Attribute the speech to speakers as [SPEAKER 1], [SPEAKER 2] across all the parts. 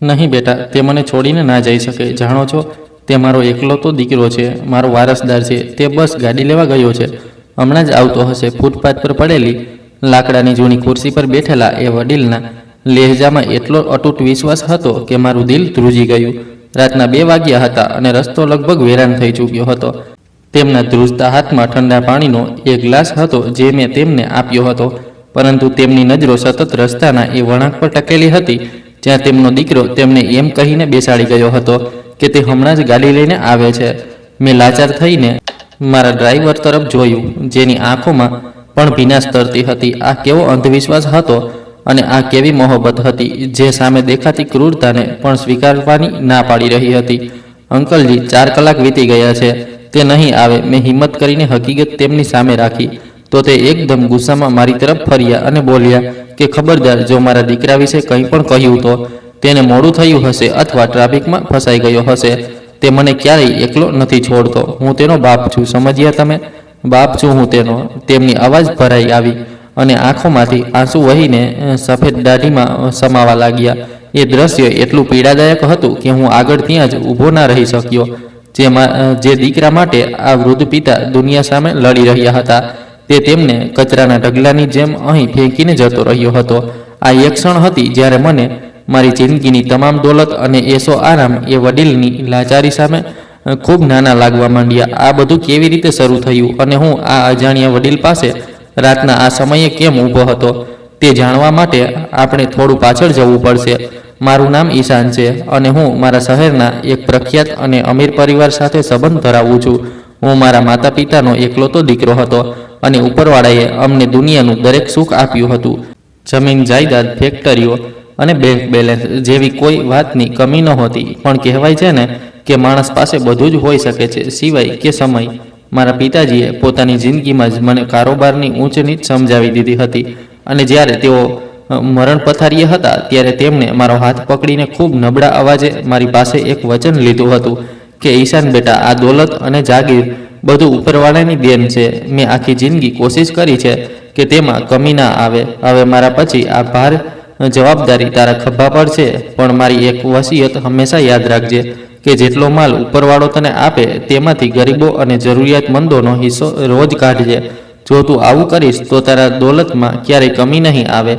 [SPEAKER 1] નહીં બેટા, તે મને છોડીને ના જઈ શકે. જાણો છો, તે મારો એકલો તો દીકરો છે, મારો વારસદાર છે. તે બસ ગાડી લેવા ગયો છે, હમણાં જ આવતો હશે. ફૂટપાથ પર પડેલી લાકડાની જૂની ખુરશી પર બેઠેલા એ વડીલના લહેજામાં એટલો અતૂટ વિશ્વાસ હતો કે મારું દિલ ધ્રુજી ગયું. રાતના 2 વાગ્યા હતા અને રસ્તો લગભગ વેરાન થઈ ચૂક્યો હતો. તેમના ધ્રુજતા હાથમાં ઠંડા પાણીનો એક ગ્લાસ હતો જે મેં તેમને આપ્યો હતો, પરંતુ તેમની નજરો સતત રસ્તાના એ વળાંક પર ટકેલી હતી જ્યાં તેમનો દીકરો તેમને એમ કહીને બેસાડી ગયો હતો કે તે હમણાં જ ગાડી લઈને આવે છે. મેં લાચાર થઈને મારા ડ્રાઈવર તરફ જોયું, જેની આંખોમાં પણ ભીનાશ તરતી હતી. આ કેવો અંધવિશ્વાસ હતો અને આ કેવી મોહબ્બત હતી જે સામે દેખાતી ક્રૂરતાને પણ સ્વીકારવાની ના પાડી રહી હતી. અંકલજી, 4 કલાક વીતી ગયા છે, તે નહીં આવે. મેં હિંમત કરીને હકીકત તેમની સામે રાખી તો તે એકદમ ગુસ્સામાં મારી તરફ ફર્યા અને બોલ્યા કે ખબરદાર, જો મારા દીકરા વિશે કંઈ પણ કહ્યું તો તેને મોડું થયું હશે અથવા ટ્રાફિકમાં ફસાઈ ગયો હશે. તે મને ક્યારેય એકલો નથી છોડતો. હું તેનો બાપ છું, સમજ્યા તમે? બાપ છું હું તેનો. તેમની અવાજ ભરાઈ આવી અને આંખોમાંથી આંસુ વહીને સફેદ દાઢીમાં સમાવા લાગ્યા. એ દ્રશ્ય એટલું પીડાદાયક હતું કે હું આગળ ત્યાં જ ઊભો ના રહી શક્યો. જે દીકરા માટે આ વૃદ્ધ પિતા દુનિયા સામે લડી રહ્યા હતા, તે તેમને કચરાના ઢગલાની જેમ અહીં ફેંકીને જતો રહ્યો હતો. આ એક ક્ષણ હતી જ્યારે મને મારી જિંદગીની તમામ દોલત અને એસો આરામ એ વડીલની લાચારી સામે ખૂબ નાના લાગવા માંડ્યા. આ બધું કેવી રીતે શરૂ થયું અને હું આ અજાણ્યા વડીલ પાસે રાતના આ સમયે કેમ ઊભો હતો તે જાણવા માટે આપણે થોડું પાછળ જવું પડશે. મારું નામ ઈશાન છે અને હું મારા શહેરના એક પ્રખ્યાત અને અમીર પરિવાર સાથે સંબંધ ધરાવું છું. હું મારા માતા પિતાનો એકલો તો દીકરો હતો અને ઉપરવાળાએ અમને દુનિયાનું દરેક સુખ આપ્યું હતું. જમીન, જાયદાદ, ફેક્ટરીઓ અને બેંક બેલેન્સ જેવી કોઈ વાતની કમી નહોતી. પણ કહેવાય છે ને કે માણસ પાસે બધું જ હોઈ શકે છે સિવાય કે સમય. મારા પિતાજીએ પોતાની જિંદગીમાં જ મને કારોબારની ઊંચ નીચ સમજાવી દીધી હતી અને જ્યારે તેઓ મરણ પથારીએ હતા ત્યારે તેમણે મારો હાથ પકડીને ખૂબ નબળા અવાજે મારી પાસે એક વચન લીધું હતું કે ઈશાન બેટા, આ દોલત અને જાગીર બધું ઉપરવાળાની દેન છે. મેં આખી જિંદગી કોશિશ કરી છે કે તેમાં કમી ના આવે. હવે મારા પછી આ ભાર જવાબદારી તારા ખભા પર છે. પણ મારી એક વસિયત હંમેશા યાદ રાખજે કે જેટલો માલ ઉપરવાળો તને આપે તેમાંથી ગરીબો અને જરૂરિયાતમંદોનો હિસ્સો રોજ કાઢજે. જો તું આવું કરીશ તો તારા દોલતમાં ક્યારેય કમી નહીં આવે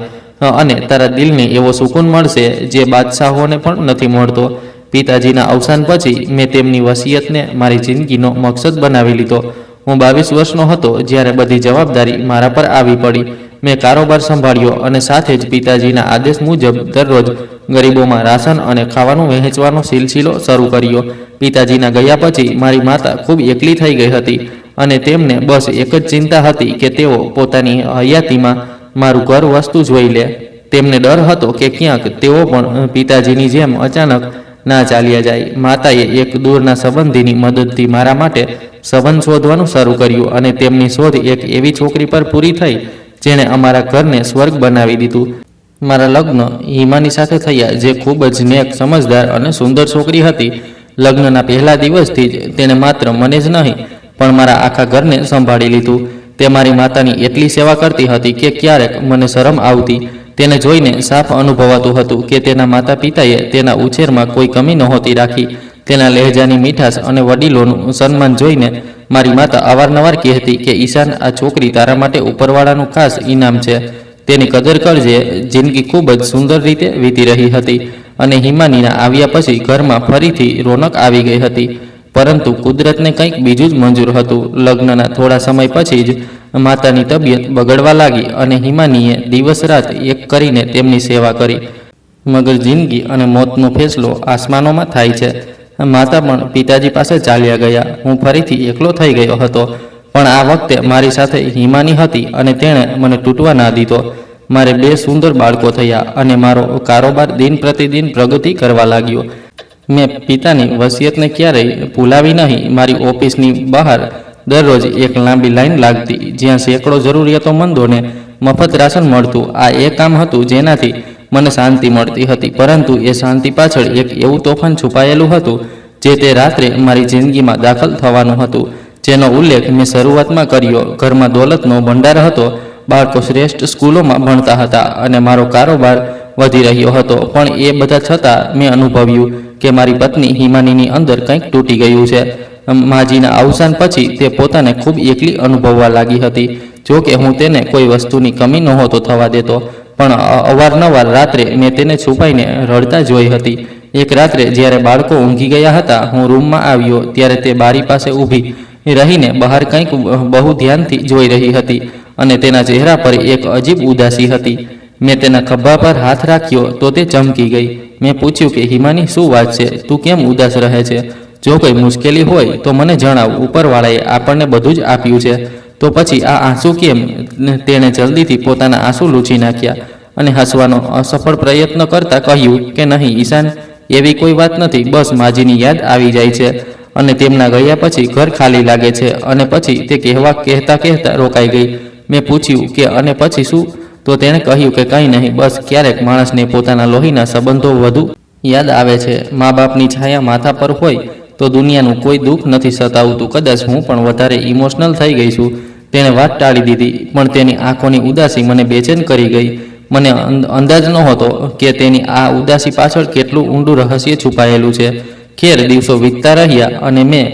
[SPEAKER 1] અને તારા દિલને એવો સુકૂન મળશે જે બાદશાહોને પણ નથી મળતો. પિતાજીના અવસાન પછી મેં તેમની વસિયતને મારી જિંદગીનો મકસદ બનાવી લીધો. હું 22 વર્ષનો હતો જ્યારે બધી જવાબદારી મારા પર આવી પડી. મેં કારોબાર સંભાળ્યો અને સાથે જ પિતાજીના આદેશ મુજબ દરરોજ ગરીબોમાં રાશન અને ખાવાનું વહેંચવાનો સિલસિલો શરૂ કર્યો. પિતાજીના ગયા પછી મારી માતા ખૂબ એકલી થઈ ગઈ હતી અને તેમને બસ એક જ ચિંતા હતી કે તેઓ પોતાની હયાતીમાં મારું ઘર વસ્તુ જોઈ લે. તેમને ડર હતો કે ક્યાંક તેઓ પણ પિતાજીની જેમ અચાનક ના ચાલ્યા જાય. માતાએ એક દૂરના સંબંધીની મદદથી મારા માટે સંબંધ શોધવાનું શરૂ કર્યું અને તેમની શોધ એક એવી છોકરી પર પૂરી થઈ જેણે અમારા ઘરને સ્વર્ગ બનાવી દીધું. મારા લગ્ન હિમાની સાથે થયા, જે ખૂબ જ નેક, સમજદાર અને સુંદર છોકરી હતી. લગ્નના પહેલા દિવસથી જ તેણે માત્ર મને જ નહીં પણ મારા આખા ઘરને સંભાળી લીધું. તે મારી માતાની એટલી સેવા કરતી હતી કે ક્યારેક મને શરમ આવતી. તેને જોઈને સાફ અનુભવાતું હતું કે તેના માતા પિતાએ તેના ઉછેરમાં કોઈ કમી નહોતી રાખી. તેના લહેજાની મીઠાશ અને વડીલોનું સન્માન જોઈને મારી માતા અવારનવાર કહેતી કે ઈશાન, આ છોકરી તારા માટે ઉપરવાળાનું ખાસ ઇનામ છે, તેની કદર કરજે. જિંદગી ખૂબ જ સુંદર રીતે વીતી રહી હતી અને હિમાનીના આવ્યા પછી ઘરમાં ફરીથી રોનક આવી ગઈ હતી. પરંતુ કુદરતને કંઈક બીજું જ મંજૂર હતું. લગ્નના થોડા સમય પછી જ માતાની તબિયત બગડવા લાગી અને હિમાનીએ દિવસ રાત એક કરીને તેમની સેવા કરી. મગર જિંદગી અને મોતનો ફેસલો આસમાનોમાં થાય છે. માતા પણ પિતાજી પાસે ચાલ્યા ગયા. હું ફરીથી એકલો થઈ ગયો હતો. પણ આ વખતે મારી સાથે હિમાની હતી અને તેણે મને તૂટવા ના દીધો. મારે 2 સુંદર બાળકો થયા અને મારો કારોબાર દિન પ્રતિદિન પ્રગતિ કરવા લાગ્યો. મેં પિતાની વસિયતને ક્યારેય ભૂલાવી નહીં. મારી ઓફિસની બહાર દરરોજ એક લાંબી લાઈન લાગતી જ્યાં સેંકડો જરૂરિયાતમંદોને મફત રાશન મળતું. આ એ કામ હતું જેનાથી મને શાંતિ મળતી હતી, પરંતુ એ શાંતિ પાછળ એક એવું તોફાન છુપાયેલું હતું જે તે રાત્રે મારી જિંદગીમાં દાખલ થવાનું હતું, જેનો ઉલ્લેખ મેં શરૂઆતમાં કર્યો. ઘરમાં દોલતનો ભંડાર હતો, બાળકો શ્રેષ્ઠ સ્કૂલોમાં ભણતા હતા અને મારો કારોબાર વધી રહ્યો હતો, પણ એ બધા છતાં મેં અનુભવ્યું કે મારી પત્ની હિમાનીની અંદર કંઈક તૂટી ગયું છે. માજીના અવસાન પછી તે પોતાને ખૂબ એકલી અનુભવવા લાગી હતી. જો કે હું તેને કોઈ વસ્તુની કમી નહોતો થવા દેતો, પણ અવારનવાર રાત્રે મેં તેને છુપાઈને રડતા જોઈ હતી. એક રાત્રે જ્યારે બાળકો ઊંઘી ગયા હતા, હું રૂમમાં આવ્યો ત્યારે તે બારી પાસે ઊભી રહીને બહાર કંઈક બહુ ધ્યાનથી જોઈ રહી હતી અને તેના ચહેરા પર એક અજીબ ઉદાસી હતી. મેં તેના ખભા પર હાથ રાખ્યો તો તે ચમકી ગઈ. મેં પૂછ્યું કે હિમાની, શું વાત છે? તું કેમ ઉદાસ રહે છે? જો કોઈ મુશ્કેલી હોય તો મને જણાવ. ઉપરવાળાએ આપણને બધું જ આપ્યું છે, તો પછી આ આંસુ કેમ? તેણે જલ્દીથી પોતાના આંસુ લૂછી નાખ્યા અને હસવાનો અસફળ પ્રયત્ન કરતા કહ્યું કે નહીં ઈશાન, એવી કોઈ વાત નથી. બસ માજીની યાદ આવી જાય છે અને તેમના ગયા પછી ઘર ખાલી લાગે છે. અને પછી તે કહેતા રોકાઈ ગઈ. મેં પૂછ્યું કે અને પછી શું? તો તેણે કહ્યું કે કંઈ નહીં, બસ ક્યારેક માણસને પોતાના લોહીના સંબંધો વધુ યાદ આવે છે. મા બાપની છાયા માથા પર હોય તો દુનિયાનું કોઈ દુઃખ નથી સતાવતું. કદાચ હું પણ વધારે ઇમોશનલ થઈ ગઈ છું. તેણે વાત ટાળી દીધી, પણ તેની આંખોની ઉદાસી મને બેચેન કરી ગઈ. મને અંદાજ નહોતો કે તેની આ ઉદાસી પાછળ કેટલું ઊંડું રહસ્ય છુપાયેલું છે. ખેર, દિવસો વીતતા રહ્યા અને મેં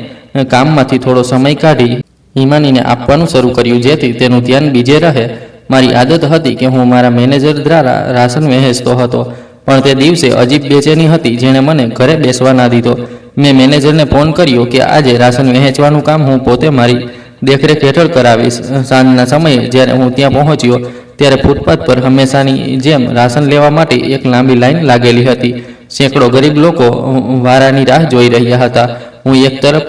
[SPEAKER 1] કામમાંથી થોડો સમય કાઢી હિમાનીને આપવાનું શરૂ કર્યું, જેથી તેનું ધ્યાન બીજે રહે. મારી આદત હતી કે હું મારા મેનેજર દ્વારા રાશન વહેંચતો હતો, પણ તે દિવસે અજીબ બેચેની હતી જેણે મને ઘરે બેસવા ના દીધો. મેં મેનેજરને ફોન કર્યો કે આજે રાશન વહેંચવાનું કામ હું પોતે મારી દેખરેખ હેઠળ કરાવીશ. સાંજના સમયે જ્યારે હું ત્યાં પહોંચ્યો ત્યારે ફૂટપાથ પર હંમેશાની જેમ રાશન લેવા માટે એક લાંબી લાઈન લાગેલી હતી. સેંકડો ગરીબ લોકો વારાની રાહ જોઈ રહ્યા હતા. હું એક તરફ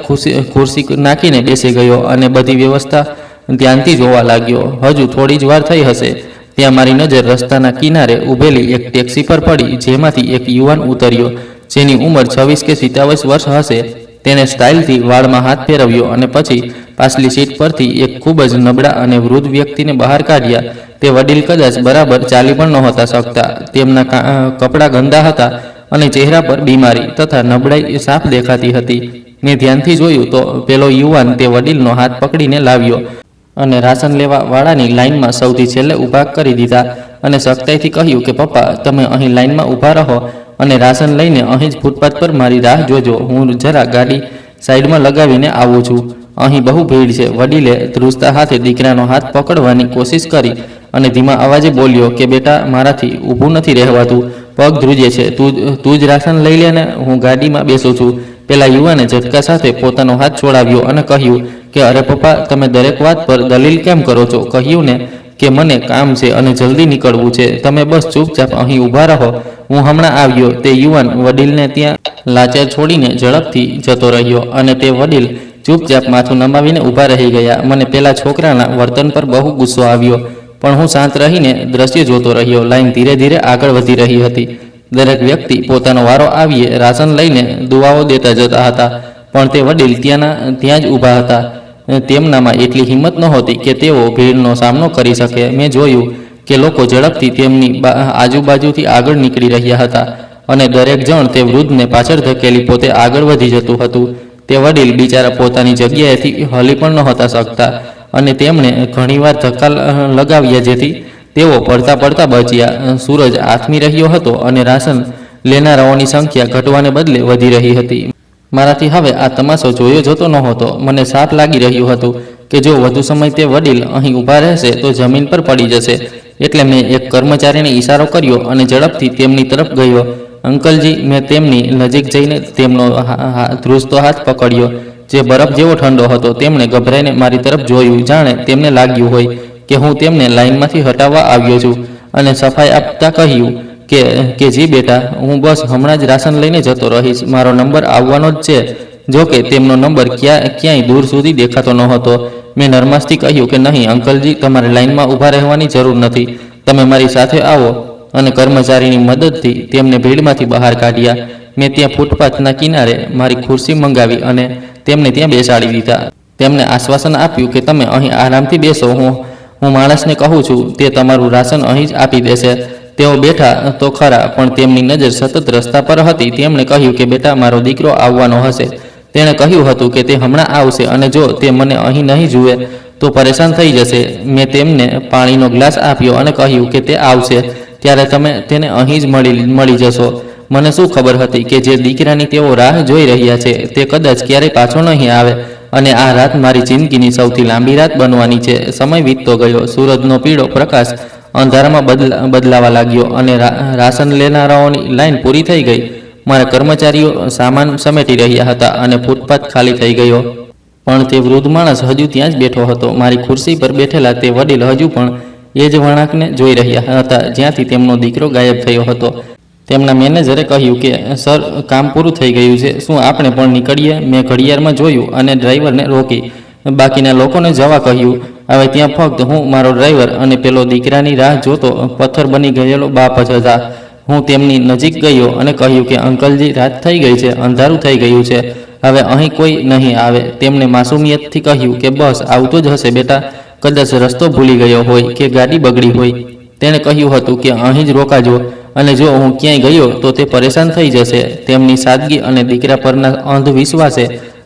[SPEAKER 1] ખુરશી નાખીને બેસી ગયો અને બધી વ્યવસ્થા ધ્યાનથી જોવા લાગ્યો. હજુ થોડી જ વાર થઈ હશે ત્યાં મારી નજર રસ્તાના કિનારે ઊભેલી એક ટેક્સી પર પડી, જેમાંથી એક યુવાન ઉતર્યો જેની ઉંમર 26 કે 27 વર્ષ હશે. તેણે સ્ટાઇલથી વાળમાં હાથ ફેરવ્યો અને પછી પાછલી સીટ પરથી એક ખૂબ જ નબળા અને વૃદ્ધ વ્યક્તિને બહાર કાઢ્યા. તે વડીલ કદાચ બરાબર ચાલી પણ નહોતા શકતા. તેમના કપડાં ગંદા હતા અને ચહેરા પર બીમારી તથા નબળાઈ સાફ દેખાતી હતી. મેં ધ્યાનથી જોયું તો પેલો યુવાન તે વડીલનો હાથ પકડીને લાવ્યો અને રાશન લેવા વાળાની લાઈનમાં સૌથી છેલ્લે ઊભા કરી દીધા અને સખ્તાઈથી કહ્યું કે પપ્પા, તમે અહીં લાઈનમાં ઊભા રહો અને રાશન લઈને અહીં જ ફૂટપાથ પર મારી રાહ જોજો. હું જરા ગાડી સાઈડમાં લગાવીને આવું છું. અહીં બહુ ભીડ છે. વડીલે ધ્રુજતા હાથે દીકરાનો હાથ પકડવાની કોશિશ કરી અને ધીમા અવાજે બોલ્યો કે બેટા, મારાથી ઊભું નથી રહેવાતું, પગ ધ્રુજે છે. તું જ રાશન લઈ લે ને, હું ગાડીમાં બેસું છું. પેલા યુવાને ઝટકા સાથે પોતાનો હાથ છોડાવ્યો અને કહ્યું કે અરે પપ્પા, તમે દરેક વાત પર દલીલ કેમ કરો છો? કહ્યું ને કે મને કામ છે અને જલ્દી નીકળવું છે. તમે બસ ચૂપચાપ અહીં ઊભા રહો, હું હમણાં આવ્યો. તે યુવાન વડીલને ત્યાં લાચાર છોડીને ઝડપથી જતો રહ્યો અને તે વડીલ ચૂપચાપ માથું નમાવીને ઊભા રહી ગયા. મને પેલા છોકરાના વર્તન પર બહુ ગુસ્સો આવ્યો, પણ હું શાંત રહીને દ્રશ્ય જોતો રહ્યો. લાઈન ધીરે ધીરે આગળ વધી રહી હતી. દરેક વ્યક્તિ પોતાનો વારો આવીએ રાશન લઈને દુઆઓ દેતા જતા હતા, પણ તે વડીલ ત્યાં જ ઊભા હતા. તેમનામાં એટલી હિંમત નહોતી કે તેઓ ભીડનો સામનો કરી શકે. મેં જોયું કે લોકો ઝડપથી તેમની આજુબાજુથી આગળ નીકળી રહ્યા હતા અને દરેક જણ તે વૃદ્ધને પાછળ ધકેલી પોતે આગળ વધી જતું હતું. તે વડીલ બિચારા પોતાની જગ્યાએથી હલી પણ નહોતા શકતા અને તેમણે ઘણીવાર ધક્કા લગાવ્યા, જેથી તેઓ પડતા બચ્યા. સૂરજ આથમી રહ્યો હતો અને રાશન લેનારાઓની સંખ્યા ઘટવાને બદલે વધી રહી હતી. મારાથી હવે આ તમાશો જોયો જતો નહોતો. મને સાફ લાગી રહ્યું હતું કે જો વધુ સમય તે વડીલ અહીં ઊભા રહેશે તો જમીન પર પડી જશે. એટલે મેં એક કર્મચારીને ઈશારો કર્યો અને ઝડપથી તેમની તરફ ગયો. અંકલજી, મેં તેમની નજીક જઈને તેમનો ધ્રુજતો હાથ પકડ્યો, જે બરફ જેવો ઠંડો હતો. તેમણે ગભરાઈને મારી તરફ જોયું, જાણે તેમને લાગ્યું હોય કે હું તેમને લાઈનમાંથી હટાવવા આવ્યો છું, અને સફાઈ આપતા કહ્યું કે જી બેટા, હું બસ હમણાં જ રાશન લઈને જતો રહીશ. મારો નંબર આવવાનો જ છે. જો કે તેમનો નંબર ક્યાંય દૂર સુધી દેખાતો નહોતો. મેં નરમાશથી કહ્યું કે નહીં અંકલજી, તમારે લાઈનમાં ઊભા રહેવાની જરૂર નથી. તમે મારી સાથે આવો. અને કર્મચારીની મદદથી તેમને ભીડમાંથી બહાર કાઢ્યા. મેં ત્યાં ફૂટપાથના કિનારે મારી ખુરશી મંગાવી અને તેમને ત્યાં બેસાડી દીધા. તેમને આશ્વાસન આપ્યું કે તમે અહીં આરામથી બેસો. હું માણસને કહું છું, તે તમારું રાશન અહીં જ આપી દેશે. તેઓ બેઠા તો ખરા, પણ તેમની નજર સતત રસ્તા પર હતી. તેમણે કહ્યું કે બેટા, મારો દીકરો આવવાનો હશે. તેણે કહ્યું હતું કે તે હમણાં આવશે અને જો તે મને અહીં નહીં જુએ તો પરેશાન થઈ જશે. મેં તેમને પાણીનો ગ્લાસ આપ્યો અને કહ્યું કે તે આવશે. ત્યારે તમે તેને અહીં જ મળી જશો. મને શું ખબર હતી કે જે દીકરાની તેઓ રાહ જોઈ રહ્યા છે તે કદાચ ક્યારેય પાછો નહીં આવે અને આ રાત મારી જિંદગીની સૌથી લાંબી રાત બનવાની છે. સમય વીતતો ગયો. સૂરજનો પીળો પ્રકાશ અંધારામાં બદલાવા લાગ્યો અને રાશન લેનારાઓની લાઈન પૂરી થઈ ગઈ. મારા કર્મચારીઓ સામાન સમેટી રહ્યા હતા અને ફૂટપાથ ખાલી થઈ ગયો. પણ તે વૃદ્ધ માણસ હજુ ત્યાં જ બેઠો હતો. મારી ખુરશી પર બેઠેલા તે વડીલ હજુ પણ એ જ વળાંકને જોઈ રહ્યા હતા જ્યાંથી તેમનો દીકરો ગાયબ થયો હતો. તેમના મેનેજરે કહ્યું કે સર, કામ પૂરું થઈ ગયું છે, શું આપણે પણ નીકળીએ? મેં ઘડિયાળમાં જોયું અને ડ્રાઈવરને રોકી બાકીના લોકોને જવા કહ્યું. હવે ત્યાં ફક્ત હું, મારો ડ્રાઈવર અને પેલો દીકરાની રાહ જોતો પથ્થર બની ગયેલો બાપ જ હતા. હું તેમની નજીક ગયો અને કહ્યું કે અંકલજી, રાત થઈ ગઈ છે, અંધારું થઈ ગયું છે, હવે અહીં કોઈ નહીં આવે. તેમણે માસુમિયતથી કહ્યું કે બસ આવતો જ હશે બેટા, કદાચ રસ્તો ભૂલી ગયો હોય કે ગાડી બગડી હોય. તેણે કહ્યું હતું કે અહીં જ રોકાજો અને જો હું ક્યાંય ગયો તો તે પરેશાન થઈ જશે. તેમની સાદગી અને દીકરા પરના અંધવિશ્વાસે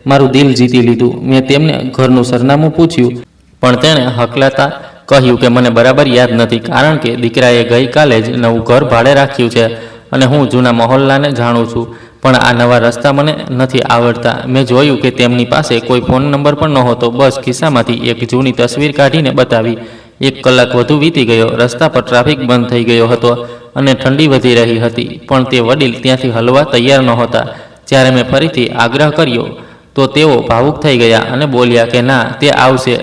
[SPEAKER 1] મારું દિલ જીતી લીધું. મેં તેમને ઘરનું સરનામું પૂછ્યું પણ તેણે હકલાતા કહ્યું કે મને બરાબર યાદ નથી, કારણ કે દીકરાએ ગઈકાલે જ નવું ઘર ભાડે રાખ્યું છે અને હું જૂના મહોલ્લાને જાણું છું, પણ આ નવા રસ્તા મને નથી આવડતા. મેં જોયું કે તેમની પાસે કોઈ ફોન નંબર પણ નહોતો. બસ ખિસ્સામાંથી એક જૂની તસવીર કાઢીને બતાવી. 1 કલાક વધુ વીતી ગયો. રસ્તા પર ટ્રાફિક બંધ થઈ ગયો હતો અને ઠંડી વધી રહી હતી, પણ તે વડીલ ત્યાંથી હલવા તૈયાર નહોતા. જ્યારે મેં ફરીથી આગ્રહ કર્યો તો તેઓ ભાવુક થઈ ગયા અને બોલ્યા કે ના, તે આવશે.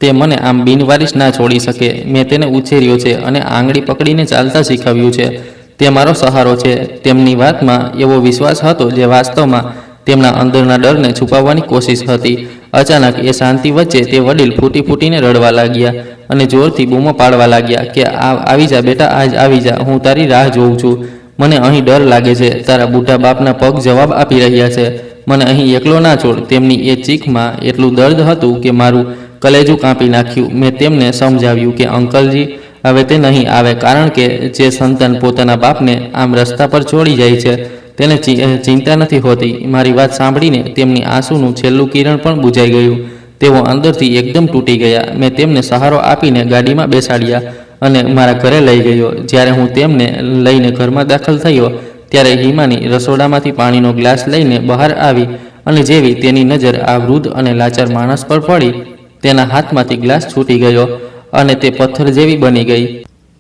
[SPEAKER 1] તે મને આમ બિનવારીશ ના છોડી શકે. મેં તેને ઉછેર્યો છે અને આંગળી પકડીને ચાલતા શીખવ્યું છે. તે મારો સહારો છે. તેમની વાતમાં એવો વિશ્વાસ હતો જે વાસ્તવમાં તેમના અંદરના ડરને છુપાવવાની કોશિશ હતી. અચાનક એ શાંતિ વચ્ચે તે વડીલ ફૂટીને રડવા લાગ્યા અને જોરથી બૂમો પાડવા લાગ્યા કે આવી જા બેટા, આજ આવી જા, હું તારી રાહ જોઉં છું. મને અહીં ડર લાગે છે. તારા બુઢા બાપના પગ જવાબ આપી રહ્યા છે. મને અહીં એકલો ના છોડ. તેમની એ ચીખમાં એટલું દર્દ હતું કે મારું કલેજું કાપી નાખ્યું. મેં તેમને સમજાવ્યું કે અંકલજી, હવે તે નહીં આવે, કારણ કે જે સંતાન પોતાના બાપને આમ રસ્તા પર છોડી જાય છે તેને ચિંતા નથી હોતી. મારી વાત સાંભળીને તેમની આંસુનું છેલ્લું કિરણ પણ બુઝાઈ ગયું. તેઓ અંદરથી એકદમ તૂટી ગયા. મેં તેમને સહારો આપીને ગાડીમાં બેસાડ્યા અને મારા ઘરે લઈ ગયો. જ્યારે હું તેમને લઈને ઘરમાં દાખલ થયો ત્યારે હિમાની રસોડામાંથી પાણીનો ગ્લાસ લઈને બહાર આવી અને જેવી તેની નજર આ વૃદ્ધ અને લાચાર માણસ પર પડી, તેના હાથમાંથી ગ્લાસ છૂટી ગયો અને તે પથ્થર જેવી બની ગઈ.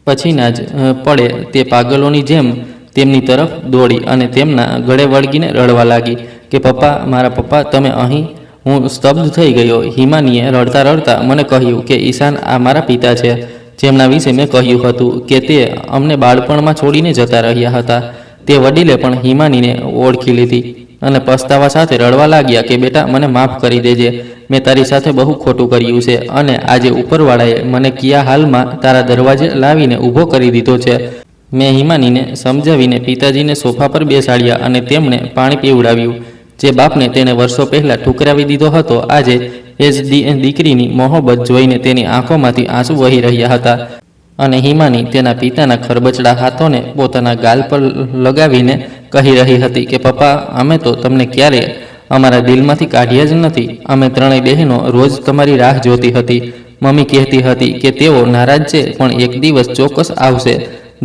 [SPEAKER 1] પછીના જ પડે તે પાગલોની જેમ તેમની તરફ દોડી અને તેમના ગળે વળગીને રડવા લાગી કે પપ્પા, મારા પપ્પા, તમે અહીં? હું સ્તબ્ધ થઈ ગયો. હિમાનીએ રડતા રડતા મને કહ્યું કે ઈશાન, આ મારા પિતા છે, જેમના વિશે મેં કહ્યું હતું કે તે અમને બાળપણમાં છોડીને જતા રહ્યા હતા. તે વડીલે પણ હિમાનીને ઓળખી લીધી અને પસ્તાવા સાથે રડવા લાગ્યા કે બેટા, મને માફ કરી દેજે. મેં તારી સાથે બહુ ખોટું કર્યું છે અને આજે ઉપરવાળાએ મને કયા હાલમાં તારા દરવાજે લાવીને ઊભો કરી દીધો છે. મેં હિમાનીને સમજાવીને પિતાજીને સોફા પર બેસાડ્યા અને તેમણે પાણી પીવડાવ્યું. જે બાપને તેણે વર્ષો પહેલાં ઠુકરાવી દીધો હતો, આજે એ જ દીકરીની મોહબ્બત જોઈને તેની આંખોમાંથી આંસુ વહી રહ્યા હતા અને હિમાની તેના પિતાના ખરબચડા હાથોને પોતાના ગાલ પર લગાવીને કહી રહી હતી કે પપ્પા, અમે તો તમને ક્યારેય અમારા દિલમાંથી કાઢ્યા જ નથી. અમે ત્રણેય બહેનો રોજ તમારી રાહ જોતી હતી. મમ્મી કહેતી હતી કે તેઓ નારાજ છે પણ એક દિવસ ચોક્કસ આવશે.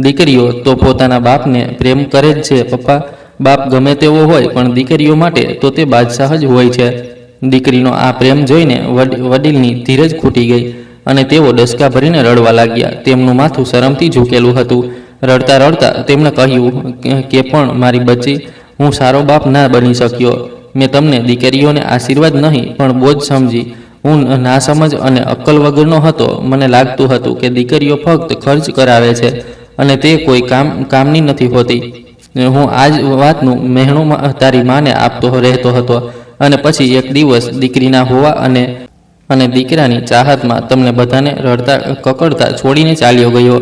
[SPEAKER 1] દીકરીઓ તો પોતાના બાપને પ્રેમ કરે જ છે પપ્પા. બાપ ગમે તેવો હોય પણ દીકરીઓ માટે તો તે બાદશાહ જ હોય છે. દીકરીનો આ પ્રેમ જોઈને વડીલની ધીરજ ખૂટી ગઈ અને તેઓ ડસકા ભરીને રડવા લાગ્યા. તેમનું માથું શરમથી ઝૂકેલું હતું. રડતા રડતા તેમણે કહ્યું કે પણ મારી બચ્ચી, હું સારો બાપ ના બની શક્યો. મેં તમને દીકરીઓને આશીર્વાદ નહીં પણ બોજ સમજી. હું નાસમજ અને અક્કલ વગરનો હતો. મને લાગતું હતું કે દીકરીઓ ફક્ત ખર્ચ કરાવે છે અને તે કોઈ કામની નથી હોતી. હું આ જ વાતનું મહેણું તારી માને આપતો રહેતો હતો અને પછી એક દિવસ દીકરીના હોવા અને દીકરાની ચાહતમાં તમને બધાને રડતા કકડતા છોડીને ચાલ્યો ગયો.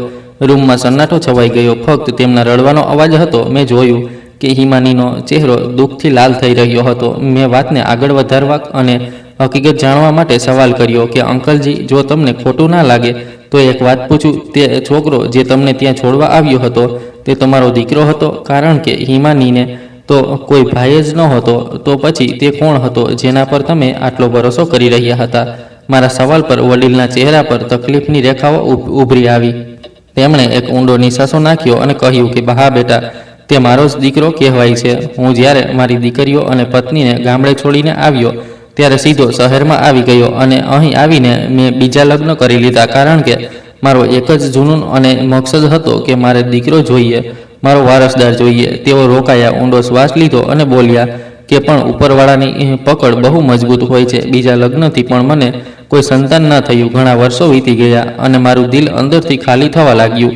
[SPEAKER 1] રૂમમાં સન્નાટો છવાઈ ગયો. ફક્ત તેમના રડવાનો અવાજ હતો. મેં જોયું કે હિમાનીનો ચહેરો દુઃખથી લાલ થઈ રહ્યો હતો. મેં વાતને આગળ વધારવા અને હકીકત જાણવા માટે સવાલ કર્યો કે અંકલજી, જો તમને ખોટું ના લાગે તો એક વાત પૂછું, તે છોકરો જે તમને ત્યાં છોડવા આવ્યો હતો તે તમારો દીકરો હતો? કારણ કે હિમાનીને તો કોઈ ભાઈ જ નહોતો. તો પછી તે કોણ હતો જેના પર તમે આટલો ભરોસો કરી રહ્યા હતા? મારા સવાલ પર વડીલના ચહેરા પર તકલીફની રેખાઓ ઉભરી આવી. તેમણે એક ઊંડો નિસાસો નાખ્યો અને કહ્યું કે હા બેટા, તે મારો જ દીકરો કહેવાય છે. હું જ્યારે મારી દીકરીઓ અને પત્નીને ગામડે છોડીને આવ્યો ત્યારે સીધો શહેરમાં આવી ગયો અને અહીં આવીને મેં બીજા લગ્ન કરી લીધા, કારણ કે મારો એક જ જુનૂન અને મકસદ હતો કે મારે દીકરો જોઈએ, મારો વારસદાર જોઈએ. તેઓ રોકાયા, ઊંડો શ્વાસ લીધો અને બોલ્યા કે પણ ઉપરવાળાની પકડ બહુ મજબૂત હોય છે. બીજા લગ્નથી પણ મને કોઈ સંતાન ન થયું. ઘણા વર્ષો વીતી ગયા અને મારું દિલ અંદરથી ખાલી થવા લાગ્યું.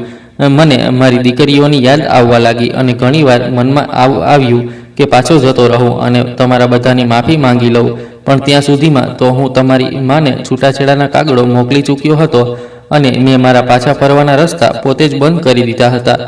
[SPEAKER 1] મને મારી દીકરીઓની યાદ આવવા લાગી અને ઘણીવાર મનમાં આવ્યું કે પાછો જતો રહું અને તમારા બધાની માફી માંગી લઉં, પણ ત્યાં સુધીમાં તો હું તમારી માને છૂટાછેડાના કાગળો મોકલી ચૂક્યો હતો અને મેં મારા પાછા ફરવાના રસ્તા પોતે જ બંધ કરી દીધા હતા.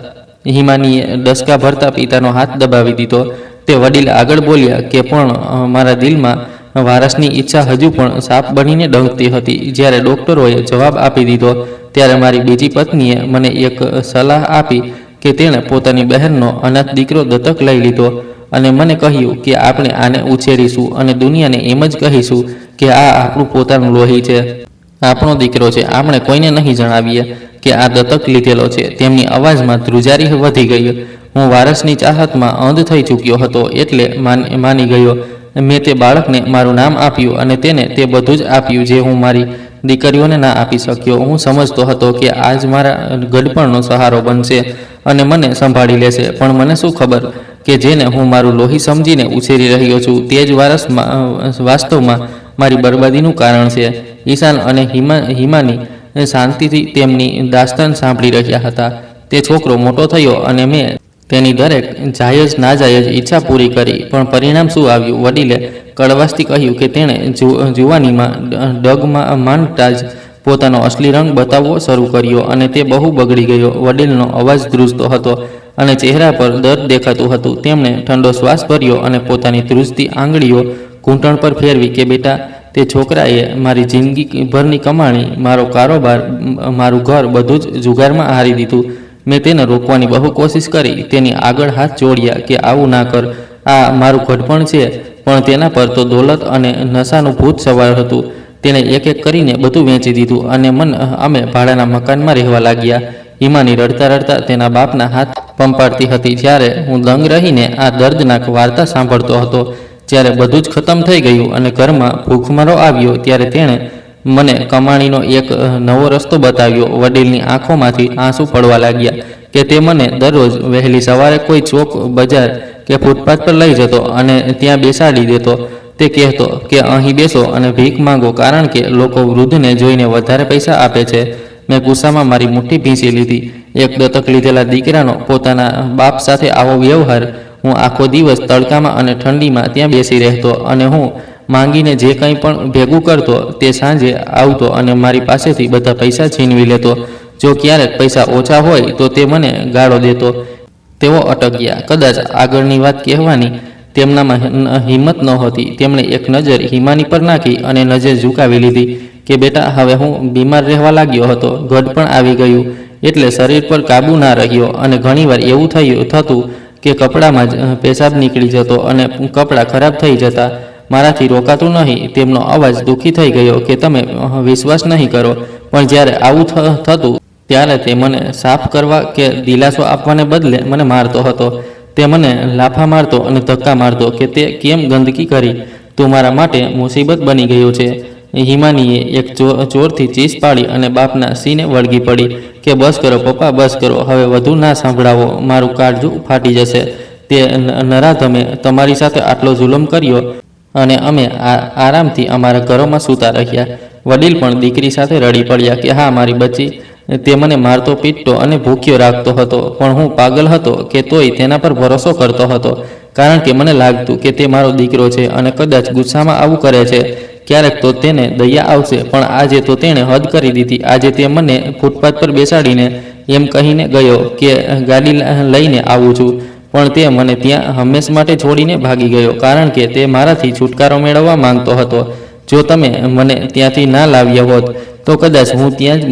[SPEAKER 1] હિમાનીએ ડસકા ભરતા પિતાનો હાથ દબાવી દીધો. તે વડીલ આગળ બોલ્યા કે પણ મારા દિલમાં વારસની ઈચ્છા હજુ પણ સાપ બનીને ડંખતી હતી. જ્યારે ડૉક્ટરોએ જવાબ આપી દીધો ત્યારે મારી બીજી પત્નીએ મને એક સલાહ આપી કે તેણે પોતાની બહેનનો અનાથ દીકરો દત્તક લઈ લીધો અને મને કહ્યું કે આપણે આને ઉછેરીશું અને દુનિયાને એમ જ કહીશું કે આ આપણું પોતાનું લોહી છે, આપણો દીકરો છે. આપણે કોઈને નહીં જણાવીએ કે આ દત્તક લીધેલો છે. તેમની અવાજમાં ધ્રુજારી વધી ગઈ. હું વારસની ચાહતમાં અંધ થઈ ચૂક્યો હતો એટલે માની ગયો. મેં તે બાળકને મારું નામ આપ્યું અને તેને તે બધું જ આપ્યું જે હું મારી દીકરીઓને ના આપી શક્યો. હું સમજતો હતો કે આજ મારા ગડપણનો સહારો બનશે અને મને સંભાળી લેશે, પણ મને શું ખબર કે જેને હું મારું લોહી સમજીને ઉછેરી રહ્યો છું તે જ વાસ્તવમાં મારી બરબાદીનું કારણ છે. ઈશાન અને હિમાની શાંતિથી તેમની દાસ્તાન સાંભળી રહ્યા હતા. તે છોકરો મોટો થયો અને મેં તેની દરેક જાયજ નાજાયજ ઈચ્છા પૂરી કરી, પણ પરિણામ શું આવ્યું? વડીલે કડવાશથી કહ્યું કે તેણે જુવાનીમાં ડગમાં માંડતા જ પોતાનો અસલી રંગ બતાવવો શરૂ કર્યો અને તે બહુ બગડી ગયો. વડીલનો અવાજ ધ્રુજતો હતો અને ચહેરા પર દર્દ દેખાતું હતું. તેમણે ઠંડો શ્વાસ ભર્યો અને પોતાની ધ્રુજતી આંગળીઓ ઘૂંટણ પર ફેરવી કે બેટા, તે છોકરાએ મારી જિંદગીભરની કમાણી, મારો કારોબાર, મારું ઘર બધું જ જુગારમાં હારી દીધું. મેં તેને રોકવાની બહુ કોશિશ કરી, તેની આગળ હાથ જોડ્યા કે આવું ના કર, આ મારું ઘડપણ છે, પણ તેના પર તો દોલત અને નશાનું ભૂત સવાર હતું. તેણે એક એક કરીને બધું વેચી દીધું અને અમે ભાડાના મકાનમાં રહેવા લાગ્યા. હિમાની રડતા રડતા તેના બાપના હાથ પંપાડતી હતી. જ્યારે હું દંગ રહીને આ દર્દનાક વાર્તા સાંભળતો હતો, જ્યારે બધું જ ખતમ થઈ ગયું અને ઘરમાં ભૂખમરો આવ્યો, ત્યારે તેણે મને કમાણીનો એક નવો રસ્તો બતાવ્યો. વડીલની આંખોમાંથી આંસુ પડવા લાગ્યા કે તે મને દરરોજ વહેલી સવારે કોઈ ચોક, બજાર કે ફૂટપાથ પર લઈ જતો અને ત્યાં બેસાડી દેતો. તે કહેતો કે અહીં બેસો અને ભીખ માંગો, કારણ કે લોકો વૃદ્ધને જોઈને વધારે પૈસા આપે છે. મેં ગુસ્સામાં મારી મુઠ્ઠી ભીંસી લીધી. એક દત્તક લીધેલા દીકરાનો પોતાના બાપ સાથે આવો વ્યવહાર! હું આખો દિવસ તડકામાં અને ઠંડીમાં ત્યાં બેસી રહેતો અને હું માંગીને જે કંઈ પણ ભેગું કરતો તે સાંજે આવતો અને મારી પાસેથી બધા પૈસા છીનવી લેતો. જો ક્યારેક પૈસા ઓછા હોય તો તે મને ગાળો દેતો. તેઓ અટક્યા. કદાચ આગળની વાત કહેવાની તેમનામાં હિંમત નહોતી. તેમણે એક નજર હિમાની પર નાખી અને નજર ઝુકાવી લીધી કે બેટા, હવે હું બીમાર રહેવા લાગ્યો હતો. ઘડપણ આવી ગયું એટલે શરીર પર કાબુ ના રહ્યો અને ઘણીવાર એવું થતું કે કપડામાં જ પેશાબ નીકળી જતો અને કપડાં ખરાબ થઈ જતા. મારાથી રોકાતું નહીં. તેમનો અવાજ દુઃખી થઈ ગયો કે તમે વિશ્વાસ નહીં કરો, પણ જ્યારે આવું થતું ત્યારે તે મને સાફ કરવા કે દિલાસો આપવાને બદલે મને મારતો હતો. તે મને લાફા મારતો અને ધક્કા મારતો કે તે કેમ ગંદકી કરી, તું મારા માટે મુસીબત બની ગયો છે. હિમાનીએ એક ચોરથી ચીસ પાડી અને બાપના સીને વળગી પડી કે બસ કરો પપ્પા, બસ કરો, હવે વધુ ના સંભળાવો, મારું કાળજું ફાટી જશે. તે નરાધમે તમારી સાથે આટલો જુલમ કર્યો અને અમે આરામથી અમારા ઘરોમાં સૂતા રહ્યા. વડીલ પણ દીકરી સાથે રડી પડ્યા કે હા મારી બચ્ચી, તે મને મારતો પીટતો અને ભૂખ્યો રાખતો હતો, પણ હું પાગલ હતો કે તોય તેના પર ભરોસો કરતો હતો, કારણ કે મને લાગતું કે તે મારો દીકરો છે અને કદાચ ગુસ્સામાં આવું કરે છે. ક્યારેક તો તેને દયા આવશે, પણ આજે તો તેણે હદ કરી દીધી. આજે તે મને ફૂટપાથ પર બેસાડીને એમ કહીને ગયો કે ગાડી લઈને આવું છું, પણ તે મને ત્યાં હંમેશ માટે છોડીને ભાગી ગયો, કારણ કે તે મારાથી છુટકારો મેળવવા માંગતો હતો. જો તમે મને ત્યાંથી ના લાવ્યા હોત તો કદાચ હું ત્યાં જ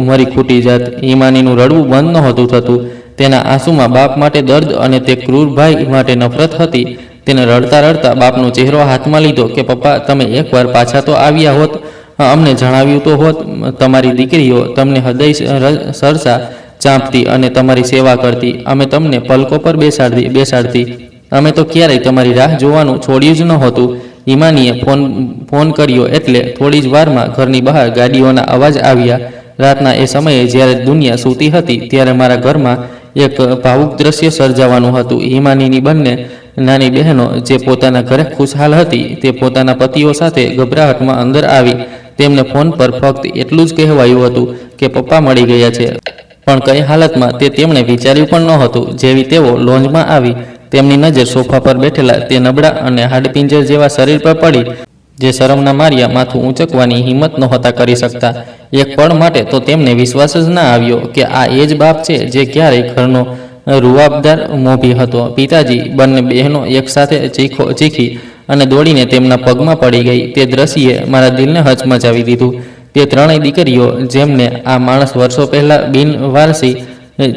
[SPEAKER 1] મરી ખૂટી જાત. હિમાનીનું રડવું બંધ નહોતું થતું. તેના આંસુમાં બાપ માટે દર્દ અને તે ક્રૂર ભાઈ માટે નફરત હતી. તેને રડતા રડતા બાપનો ચહેરો હાથમાં લીધો કે પપ્પા, તમે એકવાર પાછા તો આવ્યા હોત, અમને જણાવ્યું તો હોત. તમારી દીકરીઓ તમને હૃદય સરસા ચાંપતી અને તમારી સેવા કરતી. અમે તમને પલકો પર બેસાડતી. અમે તો ક્યારેય તમારી રાહ જોવાનું છોડ્યું જ નહોતું. હિમાનીએ ફોન કર્યો એટલે થોડી જ વારમાં ઘરની બહાર ગાડીઓના અવાજ આવ્યા. રાતના એ સમયે જ્યારે દુનિયા સૂતી હતી ત્યારે મારા ઘરમાં એક ભાવુક દ્રશ્ય સર્જાવાનું હતું. હિમાનીની બંને નાની બહેનો જે પોતાના ઘરે ખુશહાલ હતી તે પોતાના પતિઓ સાથે ગભરાહટમાં અંદર આવી. તેમને ફોન પર ફક્ત એટલું જ કહેવાયું હતું કે પપ્પા મળી ગયા છે, પણ કઈ હાલતમાં તે તેમણે વિચાર્યું પણ નહોતું. જેવી તેઓ લોન્જમાં આવી, તેમની નજર સોફા પર બેઠેલા તે નબળા અને હાડપિંજર જેવા શરીર પર પડી જે શરમના માર્યા માથું ઊંચકવાની હિંમત નહોતા કરી શકતા. એક પળ માટે તો તેમને વિશ્વાસ જ ના આવ્યો કે આ એ જ બાપ છે જે ક્યારેય ઘરનો રૂવાબદાર મોભી હતો. પિતાજી બંને બહેનો એકસાથે ચીખી અને દોડીને તેમના પગમાં પડી ગઈ. તે દ્રશ્યે મારા દિલને હચમચાવી દીધું. તે ત્રણેય દીકરીઓ જેમને આ માણસ વર્ષો પહેલાં બિનવારસી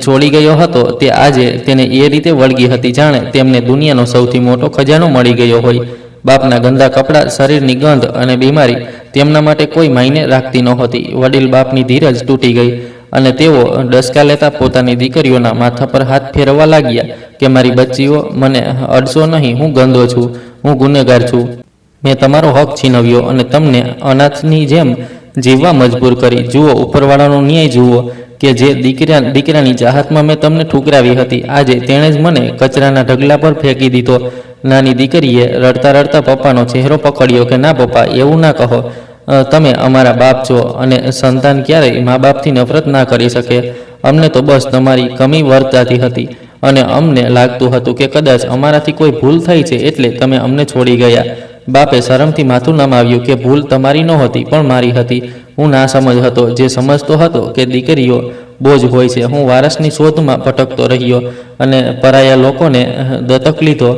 [SPEAKER 1] છોડી ગયો હતો, તે આજે તેને એ રીતે વળગી હતી જાણે તેમને દુનિયાનો સૌથી મોટો ખજાનો મળી ગયો હોય. બાપના ગંદા કપડાં, શરીરની ગંધ અને બીમારી તેમના માટે કોઈ માયને રાખતી નહોતી. વડીલ બાપની ધીરજ તૂટી ગઈ અને તેઓ ડસકા લેતા પોતાની દીકરીઓના માથા પર હાથ ફેરવવા લાગ્યા કે મારી બચ્ચીઓ, મને અડશો નહીં, હું ગંદો છું, હું ગુનેગાર છું. મેં તમારો હક છીનવ્યો અને તમને અનાથની જેમ જીવવા મજબૂર કરી. જુઓ ઉપરવાળાનો ન્યાય જુઓ કે જે દીકરાની ચાહતમાં મેં તમને ઠુકરાવી હતી, આજે તેણે જ મને કચરાના ઢગલા પર ફેંકી દીધો. નાની દીકરીએ રડતા રડતા પપ્પાનો ચહેરો પકડ્યો કે ના પપ્પા, એવું ના કહો. તમે અમારા બાપ છો અને સંતાન ક્યારેય મા બાપથી નફરત ના કરી શકે. અમને તો બસ તમારી કમી વર્તાતી હતી અને અમને લાગતું હતું કે કદાચ અમારાથી કોઈ ભૂલ થઈ છે એટલે તમે અમને છોડી ગયા. બાપે શરમથી માથું નમાવ્યું કે ભૂલ તમારી નહોતી પણ મારી હતી. હું ના સમજ હતો જે સમજતો હતો કે દીકરીઓ બોજ હોય છે. હું વારસની શોધમાં ભટકતો રહ્યો અને પરાયા લોકોને દત્તક લીધો.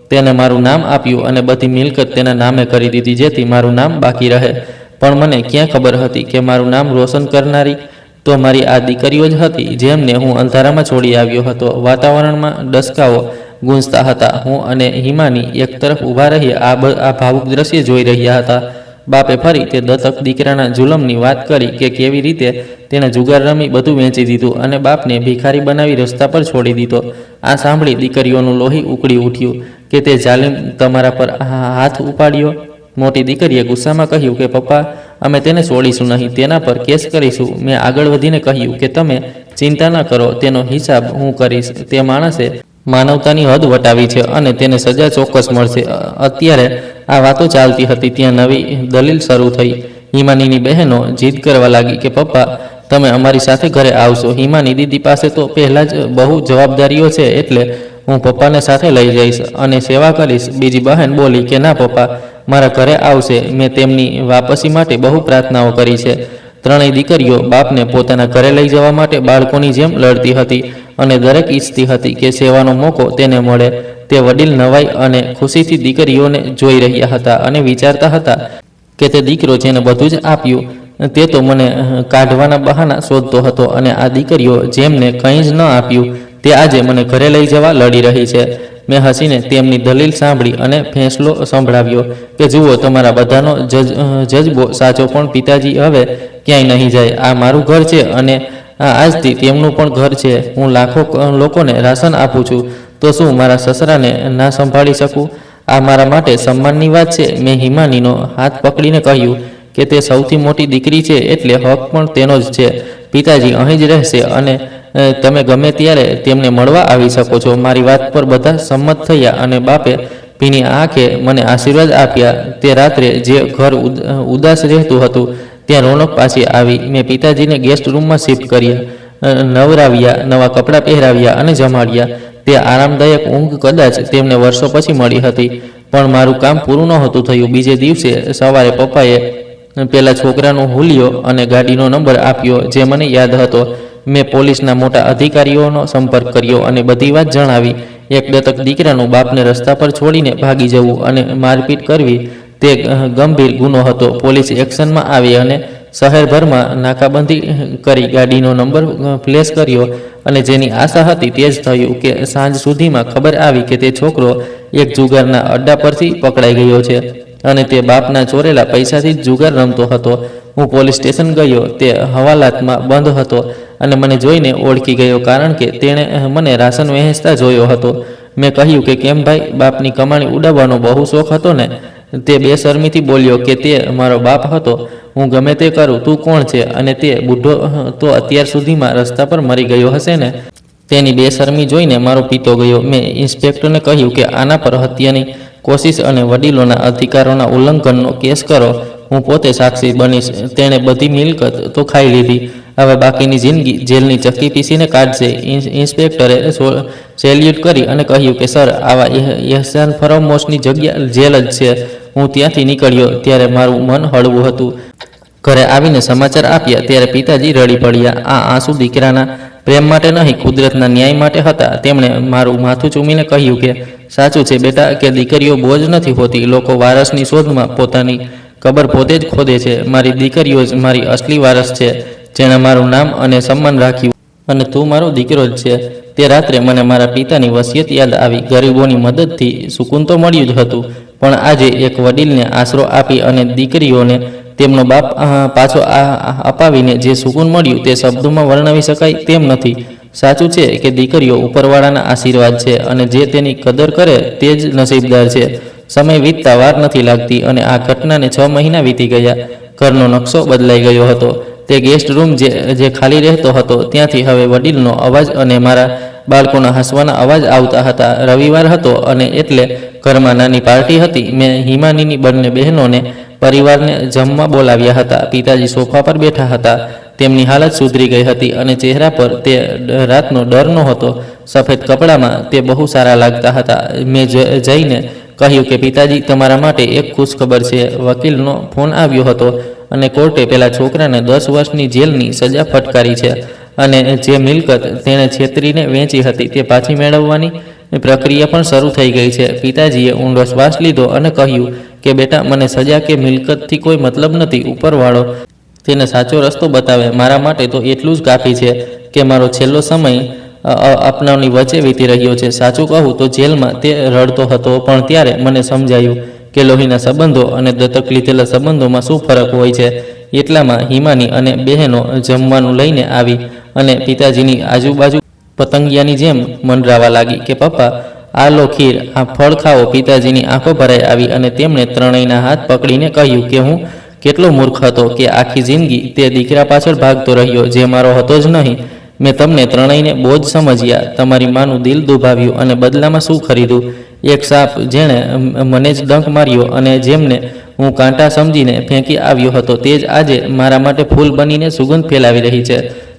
[SPEAKER 1] તેને મારું નામ આપ્યું અને બધી મિલકત તેના નામે કરી દીધી જેથી મારું નામ બાકી રહે. પણ મને ક્યાં ખબર હતી કે મારું નામ રોશન કરનારી તો મારી આ દીકરીઓ જ હતી જેમને હું અંધારામાં છોડી આવ્યો હતો. વાતાવરણમાં ડસકાઓ ગૂંજતા હતા. હું અને હિમાની એક તરફ ઊભા રહી આ ભાવુક દ્રશ્ય જોઈ રહ્યા હતા. બાપે ફરી તે દત્તક દીકરાના જુલમની વાત કરી કે કેવી રીતે તેણે જુગાર રમી બધું વેચી દીધું અને બાપને ભિખારી બનાવી રસ્તા પર છોડી દીધો. આ સાંભળી દીકરીઓનું લોહી ઉકળી ઉઠ્યું કે તે જાલિમ તમારા પર હાથ ઉપાડ્યો. મોટી દીકરીએ ગુસ્સામાં કહ્યું કે પપ્પા, અમે તેને છોડીશું નહીં, તેના પર કેસ કરીશું. મેં આગળ વધીને કહ્યું કે તમે ચિંતા ન કરો, તેનો હિસાબ હું કરીશ. તે માણસે માનવતાની હદ વટાવી છે અને તેને સજા ચોક્કસ મળશે. અત્યારે આ વાતો ચાલતી હતી ત્યાં નવી દલીલ શરૂ થઈ. હિમાનીની બહેનો જીદ કરવા લાગી કે પપ્પા, તમે અમારી સાથે ઘરે આવશો. હિમાની દીદી પાસે તો પહેલાં જ બહુ જવાબદારીઓ છે એટલે હું પપ્પાને સાથે લઈ જઈશ અને સેવા કરીશ. બીજી બહેન બોલી કે ના પપ્પા મારા ઘરે આવશે. મેં તેમની વાપસી માટે બહુ પ્રાર્થનાઓ કરી છે. ત્રણેય દીકરીઓ બાપને પોતાના ઘરે લઈ જવા માટે બાળકોની જેમ લડતી હતી અને દરેક ઈચ્છતી હતી કે સેવાનો મોકો તેને મળે. તે વડીલ નવાઈ અને ખુશીથી દીકરીઓને જોઈ રહ્યા હતા અને વિચારતા હતા કે તે દીકરો જેને બધું જ આપ્યું તે તો મને કાઢવાના બહાના શોધતો હતો અને આ દીકરીઓ જેમને કંઈ જ ન આપ્યું તે આજે મને ઘરે લઈ જવા લડી રહી છે. મેં હસીને તેમની દલીલ સાંભળી અને ફેંસલો સંભળાવ્યો કે જુઓ, તમારા બધાનો જજબો સાચો, પણ પિતાજી હવે ક્યાંય નહીં જાય. આ મારું ઘર છે અને આજથી તેમનું પણ ઘર છે. હું લાખો લોકોને રાશન આપું છું તો શું મારા સસરાને ના સંભાળી શકું? આ મારા માટે સન્માનની વાત છે. મેં હિમાનીનો હાથ પકડીને કહ્યું કે તે સૌથી મોટી દીકરી છે એટલે હક પણ તેનો જ છે. પિતાજી અહીં જ રહેશે અને તમે ગમે ત્યારે તેમને મળવા આવી શકો છો. મારી વાત પર બધા સંમત થયા અને બાપે ભીની આંખે મને આશીર્વાદ આપ્યા. તે રાત્રે જે ઘર ઉદાસ રહેતું હતું ત્યાં રોનક પાછી આવી. મેં પિતાજીને ગેસ્ટ રૂમમાં શિફ્ટ કર્યા, નવરાવ્યા, નવા કપડાં પહેરાવ્યા અને જમાડ્યા. તે આરામદાયક ઊંઘ કદાચ તેમને વર્ષો પછી મળી હતી, પણ મારું કામ પૂરું નહોતું થયું. બીજે દિવસે સવારે પપ્પાએ પેલા છોકરાનો હુલિયો અને ગાડીનો નંબર આપ્યો જે મને યાદ હતો. મેં પોલીસના મોટા અધિકારીઓનો સંપર્ક કર્યો અને બધી વાત જણાવી. એક દત્તક દીકરાનું બાપને રસ્તા પર છોડીને ભાગી જવું અને મારપીટ કરવી તે ગંભીર ગુનો હતો. પોલીસ એક્શનમાં આવી અને શહેરભરમાં નાકાબંધી કરી ગાડીનો નંબર ફ્લેશ કર્યો અને જેની આશા હતી તે જ થયું કે સાંજ સુધીમાં ખબર આવી કે તે છોકરો એક જુગારના અડ્ડા પરથી પકડાઈ ગયો છે અને તે બાપના ચોરેલા પૈસાથી જ જુગાર રમતો હતો. હું પોલીસ સ્ટેશન ગયો. તે હવાલાતમાં બંધ હતો અને મને જોઈને ઓળખી ગયો, કારણ કે તેણે મને રાશન વહેંચતા જોયો હતો. મેં કહ્યું કે કેમ ભાઈ, બાપની કમાણી ઉડાવવાનો બહુ શોખ હતો ને? તે બેશરમીથી બોલ્યો કે તે મારો બાપ હતો. હું ગમે તે કરું, તું કોણ છે? અને તે બુઢો તો અત્યાર સુધીમાં રસ્તા પર મરી ગયો હશે ને? તેની બેશરમી જોઈને મારો પિત્તો ગયો. મેં ઇન્સ્પેક્ટરને કહ્યું કે આના પર હત્યાની કોશિશ અને વડીલોના અધિકારોના ઉલ્લંઘનનો કેસ કરો. હું પોતે સાક્ષી બનીશ. તેણે બધી મિલકત તો ખાઈ લીધી, હવે બાકીની જિંદગી જેલની ચક્કી પીસીને કાઢશે. ઇન્સ્પેક્ટરે સેલ્યુટ કરી અને કહ્યું કે સર, આવા એહસાન ફરમોશની જગ્યા જેલ જ છે. હું ત્યાંથી નીકળ્યો ત્યારે મારું મન હળવું હતું. ઘરે આવીને સમાચાર આપ્યા ત્યારે પિતાજી રડી પડ્યા. આ આંસુ દીકરાના પ્રેમ માટે નહીં, કુદરતના ન્યાય માટે હતા. તેમણે મારું માથું ચૂમીને કહ્યું કે સાચું છે બેટા, કે દીકરીઓ બોજ નથી હોતી. લોકો વારસની શોધમાં પોતાની કબર પોતે જ ખોદે છે. મારી દીકરીઓ જ મારી અસલી વારસ છે, જેણે મારું નામ અને સન્માન રાખ્યું. અને તું મારો દીકરો જ છે. તે રાત્રે મને મારા પિતાની વસિયત યાદ આવી. ગરીબોની મદદથી સુકૂન તો મળ્યું જ હતું, પણ આજે એક વડીલને આશરો આપી અને દીકરીઓને તેમનો બાપ પાછો અપાવીને જે સુકૂન મળ્યું તે શબ્દોમાં વર્ણવી શકાય તેમ નથી. સાચું છે કે દીકરીઓ ઉપરવાળાના આશીર્વાદ છે, અને જે તેની કદર કરે તે જ નસીબદાર છે. સમય વીતતા વાર નથી લાગતી, અને આ ઘટનાને 6 મહિના વીતી ગયા. ઘરનો નકશો બદલાઈ ગયો હતો. તે ગેસ્ટ રૂમ જે ખાલી રહેતો હતો, ત્યાંથી હવે વડીલનો અવાજ અને મારા બાળકોના હસવાના અવાજ આવતા હતા. રવિવાર હતો અને એટલે ઘરમાં નાની પાર્ટી હતી. મેં હિમાનીની બંને બહેનોને પરિવારને જમવા બોલાવ્યા હતા. પિતાજી સોફા પર બેઠા હતા. તેમની હાલત સુધરી ગઈ હતી અને ચહેરા પર તે રાતનો ડર નહોતો. સફેદ કપડામાં તે બહુ સારા લાગતા હતા. મેં જઈને કહ્યું કે પિતાજી, તમારા માટે એક ખુશખબર છે. વકીલનો ફોન આવ્યો હતો અને કોર્ટે પેલા છોકરાને 10 વર્ષની જેલની સજા ફટકારી છે, અને જે મિલકત તેણે છેતરીને વેચી હતી તે પાછી મેળવવાની પ્રક્રિયા પણ શરૂ થઈ ગઈ છે. પિતાજીએ ઊંડો શ્વાસ લીધો અને કહ્યું કે બેટા, મને સજા કે મિલકતથી કોઈ મતલબ નથી. ઉપરવાળો તેને સાચો રસ્તો બતાવે. મારા માટે તો એટલું જ કાફી છે કે મારો છેલ્લો સમય અપનાવની વચ્ચે વીતી રહ્યો છે. સાચું કહું તો જેલમાં તે રડતો હતો, પણ ત્યારે મને સમજાયું કે લોહીના સંબંધો અને દત્તક લીધેલા સંબંધોમાં શું ફરક હોય છે. એટલામાં હિમાની અને બહેનો જમવાનું લઈને આવી અને પિતાજીની આજુબાજુ પતંગિયાની જેમ મંડરાવા લાગી કે પપ્પા, આ લો ખીર, આ ફળ ખાઓ. પિતાજીની આંખો ભરાઈ આવી અને તેમણે ત્રણેયના હાથ પકડીને કહ્યું કે હું કેટલો મૂર્ખ હતો કે આખી જિંદગી તે દીકરા પાછળ ભાગતો રહ્યો જે મારો હતો જ નહીં. મેં તમને ત્રણેયને બોજ સમજ્યા, તમારી માનું દિલ દુભાવ્યું અને બદલામાં શું ખરીદું? એક સાપ જેણે મને જ ડંખ માર્યો અને જેમને હું કાંટા સમજીને ફેંકી આવ્યો હતો, તે જ આજે મારા માટે ફૂલ બનીને સુગંધ ફેલાવી રહી છે.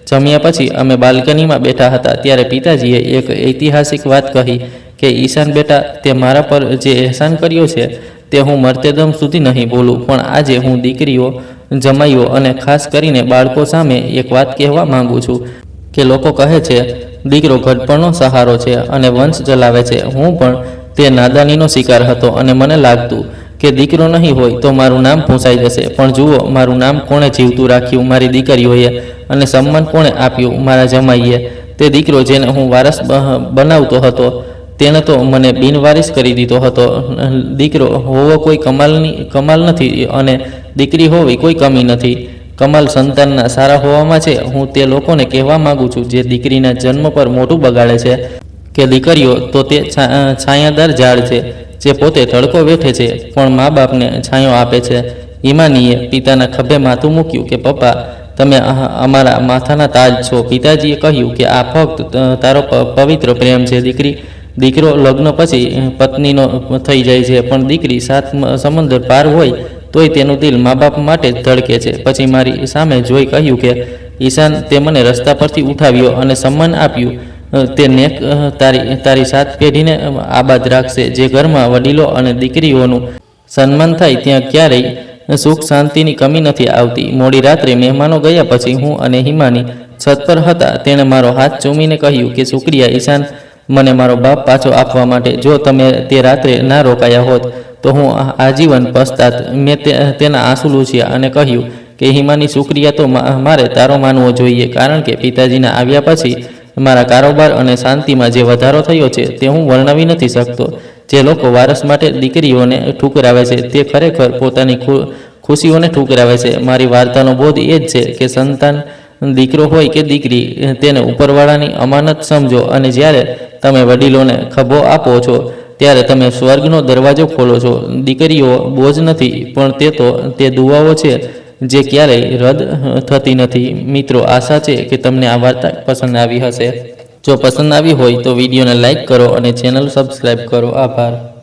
[SPEAKER 1] જમ્યા પછી અમે બાલ્કનીમાં બેઠા હતા ત્યારે પિતાજીએ એક ઐતિહાસિક વાત કહી કે ઈશાન બેટા, તે મારા પર જે એહસાન કર્યો છે તે હું મરતે દમ સુધી નહીં ભૂલું. પણ આજે હું દીકરીઓ, જમાઈઓ અને ખાસ કરીને બાળકો સામે એક વાત કહેવા માંગુ છું કે લોકો કહે છે દીકરો ઘડપણનો સહારો છે અને વંશ ચલાવે છે. હું પણ તે નાદાનીનો શિકાર હતો અને મને લાગતું કે દીકરો નહીં હોય તો મારું નામ ભૂંસાઈ જશે. પણ જુઓ, મારું નામ કોણે જીવતું રાખ્યું? મારી દીકરીઓએ. અને સન્માન કોણે આપ્યું? મારા જમાઈએ. તે દીકરો જેને હું વારસ બનાવતો હતો, તેણે તો મને બિનવારિસ કરી દીધો હતો. દીકરો હોવો કોઈ કમાલ નથી અને દીકરી હોવી કોઈ કમી નથી. કમાલ સંતાનના સારા હોવામાં છે. હું તે લોકોને કહેવા માંગુ છું જે દીકરીના જન્મ પર મોઢું બગાડે છે કે દીકરીઓ તો તે છાયાદાર ઝાડ છે જે પોતે તડકો વેઠે છે પણ મા બાપને છાંયો આપે છે. હિમાનીએ પિતાના ખભે માથું મૂક્યું કે પપ્પા, તમે અમારા માથાના તાજ છો. પિતાજીએ કહ્યું કે આ ફક્ત તારો પવિત્ર પ્રેમ છે. દીકરો લગ્ન પછી પત્નીનો થઈ જાય છે, પણ દીકરી 7 સમંદર પાર હોય તોય તેનું દિલ મા બાપ માટે જ ધડકે છે. પછી મારી સામે જોઈ કહ્યું કે ઈશાન, તે મને રસ્તા પરથી ઉઠાવ્યો અને સન્માન આપ્યું. તે નેક તારી 7 પેઢીને આબાદ રાખશે. જે ઘરમાં વડીલો અને દીકરીઓનું સન્માન થાય ત્યાં ક્યારેય સુખ શાંતિની કમી નથી આવતી. મોડી રાત્રે મહેમાનો ગયા પછી હું અને હિમાની છત પર હતા. તેણે મારો હાથ ચૂમીને કહ્યું કે શુક્રિયા ઈશાન, મને મારો બાપ પાછો આપવા માટે. જો તમે તે રાત્રે ના રોકાયા હોત તો હું આજીવન પસ્તાત. મેં તેના આંસુ લૂછ્યા અને કહ્યું કે હિમાની, શુક્રિયા તો મારે તારો માનવો જોઈએ, કારણ કે પિતાજીના આવ્યા પછી મારા કારોબાર અને શાંતિમાં જે વધારો થયો છે તે હું વર્ણવી નથી શકતો. જે લોકો વારસ માટે દીકરીઓને ઠુકરાવે છે તે ખરેખર પોતાની ખુશીઓને ઠુકરાવે છે. મારી વાર્તાનો બોધ એ જ છે કે સંતાન દીકરો હોય કે દીકરી, તેને ઉપરવાળાની અમાનત સમજો અને જ્યારે તમે વડીલોને ખભો આપો છો ત્યારે તમે સ્વર્ગનો દરવાજો ખોલો છો. દીકરીઓ બોજ નથી, પણ તે દુઆઓ છે જે ક્યારેય રદ થતી નથી. મિત્રો, આશા છે કે તમને આ વાર્તા પસંદ આવી હશે. જો પસંદ આવી હોય તો વિડીયોને લાઈક કરો અને ચેનલ સબસ્ક્રાઈબ કરો. આભાર.